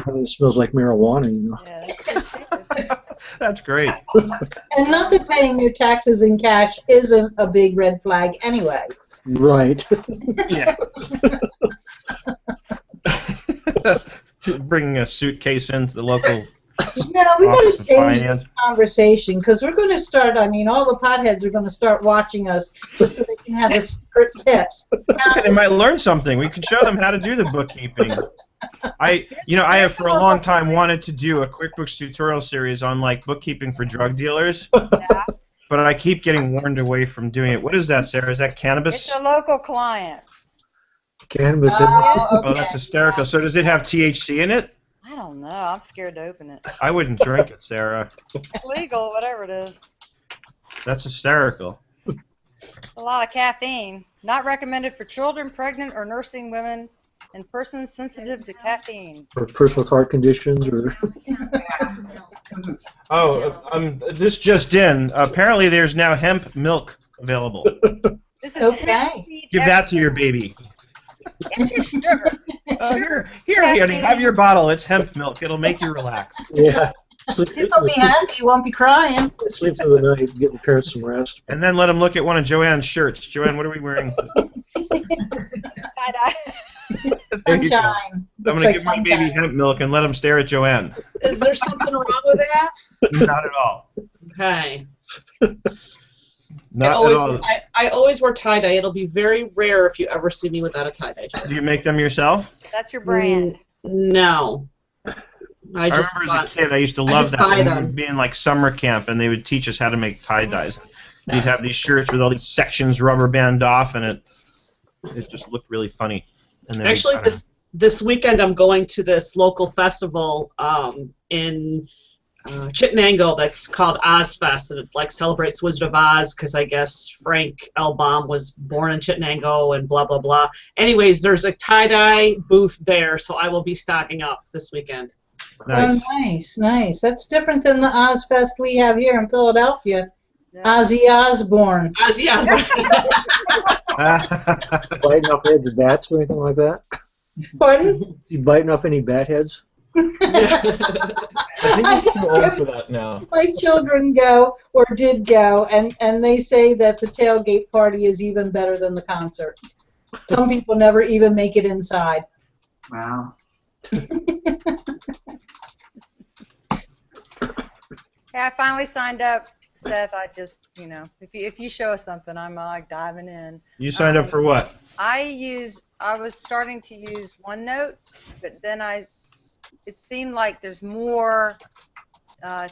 it smells like marijuana, Yeah, That's great. And not that paying your taxes in cash isn't a big red flag anyway. Right. Yeah. Bringing a suitcase into the local No, we got office to of change finance. the conversation because we're going to start. I mean, all the potheads are going to start watching us just so they can have the secret tips. They might learn something. We can show them how to do the bookkeeping. I have for a long time wanted to do a QuickBooks tutorial series on like bookkeeping for drug dealers, yeah. but I keep getting warned away from doing it. What is that, Sarah? Is that cannabis? It's a local client. Cannabis. Oh, that's hysterical. So does it have THC in it? I don't know. I'm scared to open it. I wouldn't drink it, Sarah. It's legal, whatever it is. That's hysterical. A lot of caffeine. Not recommended for children, pregnant, or nursing women, and persons sensitive to caffeine. Or person with heart conditions, or This just in. Apparently, there's now hemp milk available. This is Okay. Give that to your baby. It's sugar. Here, honey, have your bottle. It's hemp milk. It'll make you relax. yeah. Sleep He'll be happy. He won't be crying. through the night and get the parents some rest. And then let him look at one of Joanne's shirts. Joanne, what are we wearing? Tie-dye. There you go. Sunshine. I'm Looks going to like give my baby sunshine. hemp milk and let him stare at Joanne. Is there something wrong with that? Not at all. Okay. Not at all. I always wear tie-dye. It'll be very rare if you ever see me without a tie-dye shirt. Do you make them yourself? That's your brand. No. I I remember as a kid, I used to love just that buy when we them. would be in like summer camp and they would teach us how to make tie-dyes. You'd have these shirts with all these sections rubber band off, and it just looked really funny. And then Actually, this weekend I'm going to this local festival in Chittenango that's called Ozfest, and it like celebrates Wizard of Oz because I guess Frank L. Baum was born in Chittenango and blah blah blah. Anyways, there's a tie-dye booth there, so I will be stocking up this weekend. Nice. Oh, nice, nice. That's different than the Ozfest we have here in Philadelphia. Yeah. Ozzy Osbourne. Ozzy Osbourne. Biting off heads of bats or anything like that? Pardon? You biting off any bat heads? I think he's too old for that now. My children go, or did go, and they say that the tailgate party is even better than the concert. Some people never even make it inside. Wow. Yeah, I finally signed up, Seth. I just, if you show us something, I'm like diving in. You signed up for what? I was starting to use OneNote, but then it seemed like there's more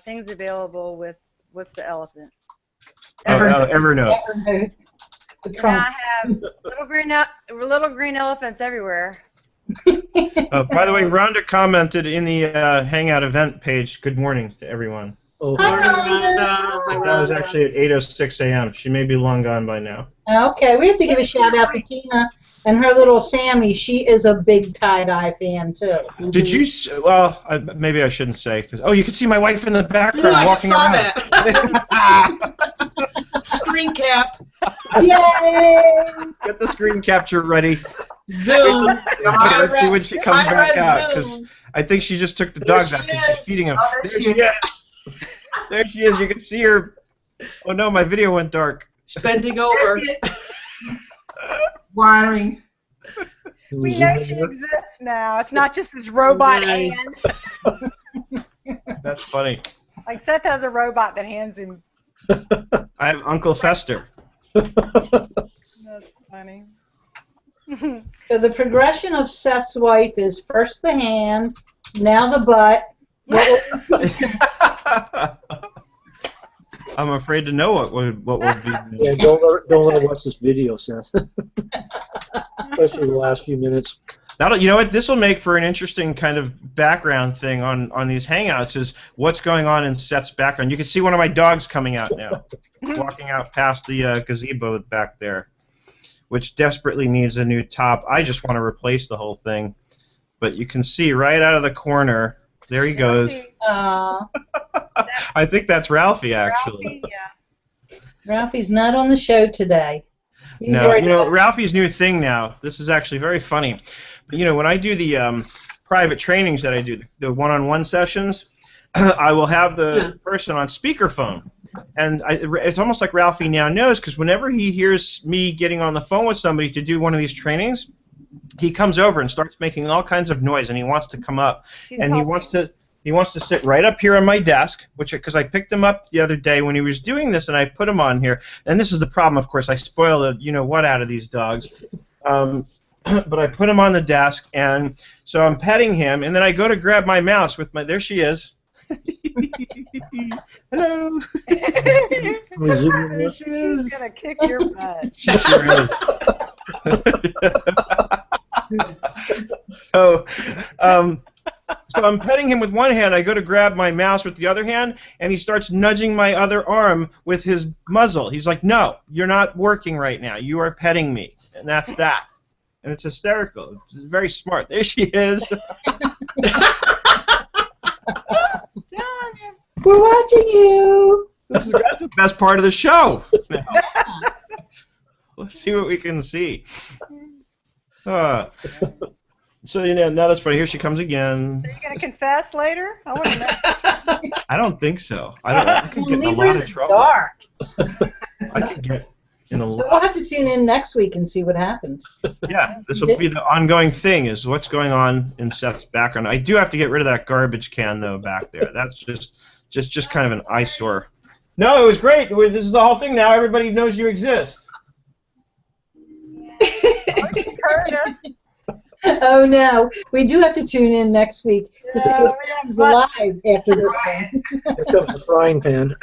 things available with what's the elephant? Evernote. Evernote. The Now trunk. I have little green elephants everywhere. By the way, Rhonda commented in the Hangout event page, good morning to everyone. Oh, Hi, Morning, Rhonda. Rhonda. That was actually at 8:06 a.m. She may be long gone by now. Okay, we have to give a shout out to Tina and her little Sammy. She is a big tie-dye fan, too. Did you? Well, maybe I shouldn't say because you can see my wife in the background No, I just walking saw around. that. Screen cap. Yay! Get the screen capture ready. Zoom. Let's see when she comes back out because Zoom. I think she just took the There dogs she out because she's is. feeding them. Oh, There she is. There she is. You can see her. Oh no, my video went dark. She's bending over. That's it. Watering. We know she exists now. It's not just this robot Nice. hand. That's funny. Like Seth has a robot that hands him. I have Uncle Fester. That's funny. So the progression of Seth's wife is first the hand, now the butt. I'm afraid to know what would be. Yeah, don't let her watch this video, Seth. Especially the last few minutes. You know what? This will make for an interesting kind of background thing on these Hangouts. Is what's going on in Seth's background? You can see one of my dogs coming out now, walking out past the gazebo back there, which desperately needs a new top. I just want to replace the whole thing, but you can see right out of the corner. There he goes. I think that's Ralphie, actually. Ralphie, yeah. Ralphie's not on the show today. He's No, worried about- Ralphie's new thing now. This is actually very funny. But, when I do the private trainings that I do, the one-on-one sessions, I will have the person on speakerphone. And it's almost like Ralphie now knows, because whenever he hears me getting on the phone with somebody to do one of these trainings, he comes over and starts making all kinds of noise, and he wants to come up. He wants to sit right up here on my desk, because I picked him up the other day when he was doing this, and I put him on here. And this is the problem, of course. I spoil the you-know-what out of these dogs. But I put him on the desk, and so I'm petting him, and then I go to grab my mouse with my... There she is. Hello. There she is. She's gonna kick your butt. She sure is. So I'm petting him with one hand. I go to grab my mouse with the other hand, and he starts nudging my other arm with his muzzle. He's like, "No, you're not working right now. You are petting me," and that's that. And it's hysterical. It's very smart. There she is. We're watching you. That's the best part of the show. Now. Let's see what we can see. So now that's funny. Here she comes again. Are you gonna confess later? I want to know. I don't think so. I could get in a Leave her lot in of the trouble. dark. I could get in a So lot. we'll have to tune in next week and see what happens. Yeah, this will be the ongoing thing, is what's going on in Seth's background. I do have to get rid of that garbage can, though, back there. That's just kind of an eyesore. No, it was great. This is the whole thing now. Everybody knows you exist. Oh no, we do have to tune in next week to see if he's alive after this one. Here comes the frying pan.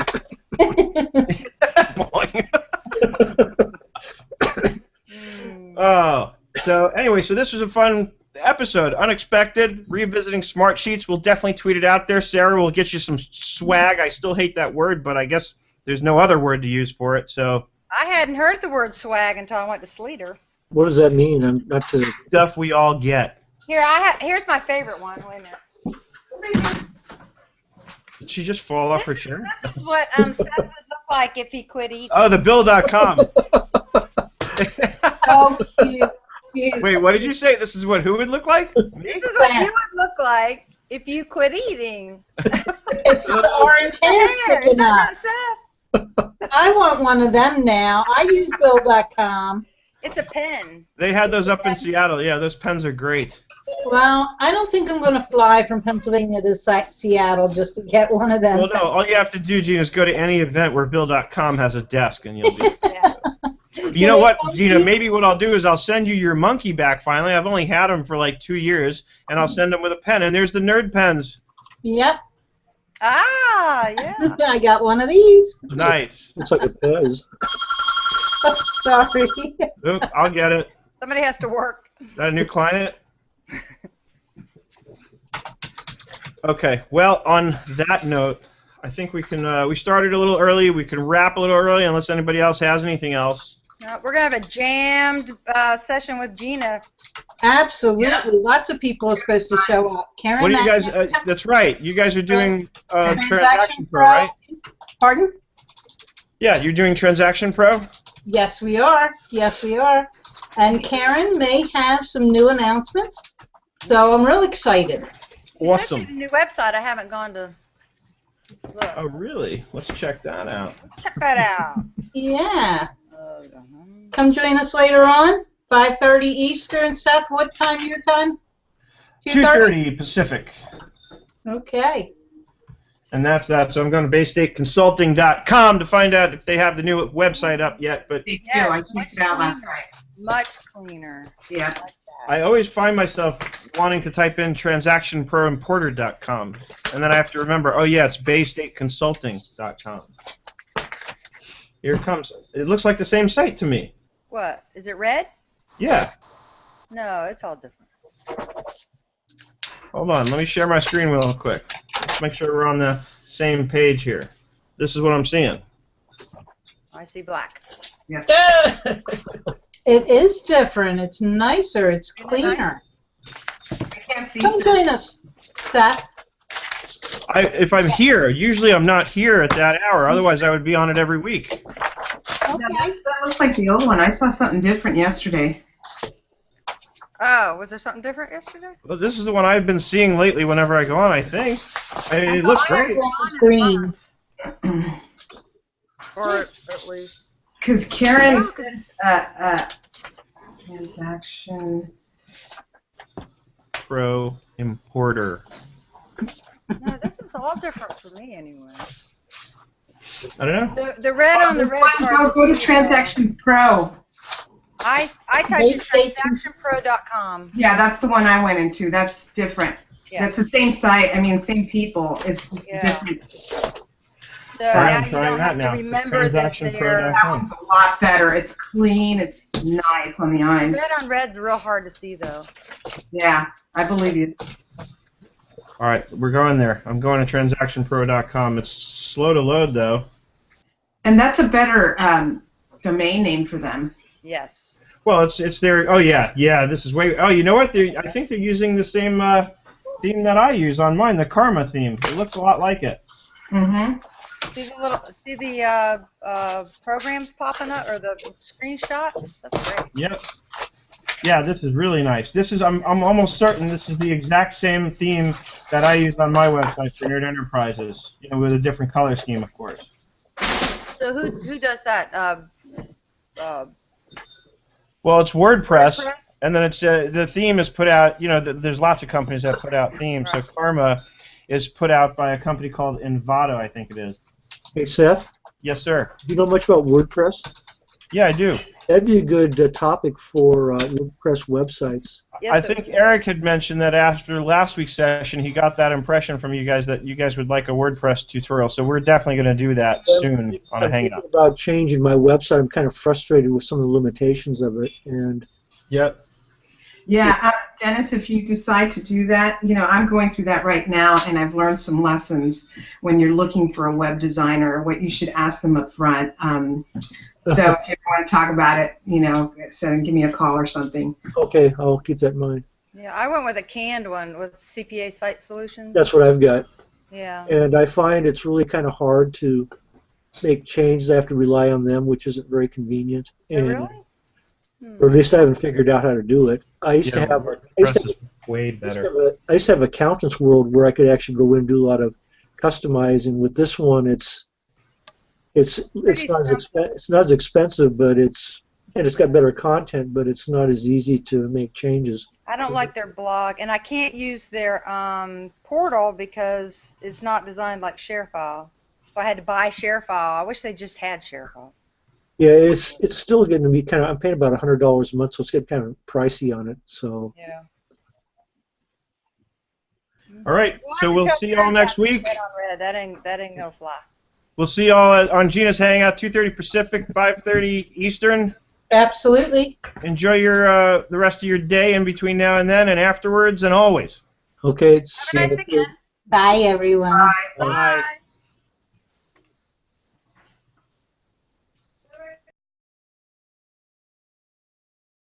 So anyway, so this was a fun episode. Unexpected, revisiting Smartsheets. We'll definitely tweet it out there. Sarah will get you some swag. I still hate that word, but I guess there's no other word to use for it. So I hadn't heard the word swag until I went to Sleater. What does that mean? I'm not to. stuff we all get. Here's my favorite one. Wait a minute. Did she just fall off her chair? This is what Seth would look like if he quit eating. Oh, the Bill.com. Oh, cute. Wait, what did you say? This is what who would look like? Me? This is what you would look like if you quit eating. It's the orange hair Is sticking that up. not Seth? I want one of them now. I use Bill.com. It's a pen. They had those up in Seattle. Yeah, those pens are great. Well, I don't think I'm going to fly from Pennsylvania to Seattle just to get one of them. Well, no, all you have to do, Gina, is go to any event where Bill.com has a desk, and you'll be. Yeah. You know what, Gina? Maybe what I'll do is I'll send you your monkey back finally. I've only had them for like 2 years, and I'll send them with a pen. And there's the nerd pens. Yep. Ah, yeah. I got one of these. Nice. Looks like a Pez. Sorry. Oop, I'll get it. Somebody has to work. Is that a new client? Okay. Well, on that note, I think we can. We started a little early. We can wrap a little early, unless anybody else has anything else. No, we're gonna have a jammed session with Gina. Absolutely. Yeah. Lots of people are supposed to show up. Karen, What do you guys? Matt- That's right. You guys are doing Transaction Transaction Pro, right? Pardon? Yeah, you're doing Transaction Pro. Yes, we are. Yes, we are. And Karen may have some new announcements, so I'm real excited. Awesome. It's a new website. I haven't gone to look. Oh, really? Let's check that out. Check that out. Yeah. Come join us later on, 5:30 Eastern. Seth, what time your time? 2:30 Pacific. Okay. And that's that. So I'm going to BayStateConsulting.com to find out if they have the new website up yet. But They do. Yes, I checked it out last night. Much cleaner. Yeah. Like that. I always find myself wanting to type in TransactionProImporter.com. And then I have to remember, oh, yeah, it's BayStateConsulting.com. Here it comes. It looks like the same site to me. What? Is it red? Yeah. No, it's all different. Hold on. Let me share my screen real quick. Let's make sure we're on the same page here. This is what I'm seeing. I see black. It is different. It's nicer. It's cleaner. I can't see. Come join us, Seth. If I'm here, usually I'm not here at that hour. Otherwise, I would be on it every week. No, that looks like the old one. I saw something different yesterday. Oh, was there something different yesterday? Well, this is the one I've been seeing lately whenever I go on, I think. I mean, it looks great. It's green. Or at least. Because Karen sent a transaction. Pro Importer. No, this is all different for me anyway. I don't know. The red on the red part. Go to Transaction Pro. I typed in transactionpro.com. Yeah, that's the one I went into. That's different. Yeah. That's the same site. I mean, same people. It's just Yeah. different. So I'm now you trying don't that have to now. remember that they're That one's a lot better. It's clean. It's nice on the eyes. red on red's real hard to see though. Yeah, I believe you. All right, we're going there. I'm going to transactionpro.com. It's slow to load, though. And that's a better domain name for them. Yes. Well, it's their. Oh yeah, this is way. Oh, you know what? I think they're using the same theme that I use on mine, the Karma theme. It looks a lot like it. Mm-hmm. See the programs popping up or the screenshot? That's great. Yep. Yeah, this is really nice. This is I'm almost certain this is the exact same theme that I used on my website for Nerd Enterprises. You know, with a different color scheme, of course. So who does that? Well, it's WordPress, WordPress? and then it's the theme is put out. You know, there's lots of companies that put out themes. Right. So Karma is put out by a company called Envato, I think it is. Hey, Seth, Yes, sir. do you know much about WordPress? Yeah, I do. That'd be a good topic for WordPress websites. Yes, I it think would. Eric had mentioned that after last week's session, he got that impression from you guys that you guys would like a WordPress tutorial. So we're definitely going to do that soon on a I'm Hangout. thinking about changing my website. I'm kind of frustrated with some of the limitations of it, and Yep. Yeah, Dennis, if you decide to do that, you know, I'm going through that right now, and I've learned some lessons when you're looking for a web designer, what you should ask them up front. So if you want to talk about it, you know, give me a call or something. okay, I'll keep that in mind. Yeah, I went with a canned one with CPA Site Solutions. That's what I've got, Yeah. and I find it's really kind of hard to make changes. I have to rely on them, which isn't very convenient. Oh, And, really? or at least I haven't figured out how to do it. I used to have WordPress is way better. I used to have Accountant's World where I could actually go in and do a lot of customizing. With this one, it's not as expensive, but it's got better content, but it's not as easy to make changes. I don't like their blog, and I can't use their portal because it's not designed like ShareFile. So I had to buy ShareFile. I wish they just had ShareFile. Yeah, it's still getting to be kind of. I'm paying about $100 a month, so it's getting kind of pricey on it. So Yeah. All right, so we'll see y'all next week. That ain't gonna fly. We'll see y'all on Gina's Hangout, 2:30 Pacific, 5:30 Eastern. Absolutely. Enjoy your the rest of your day in between now and then, and afterwards, and always. Okay. Have a nice weekend. Bye, everyone. Bye. Bye.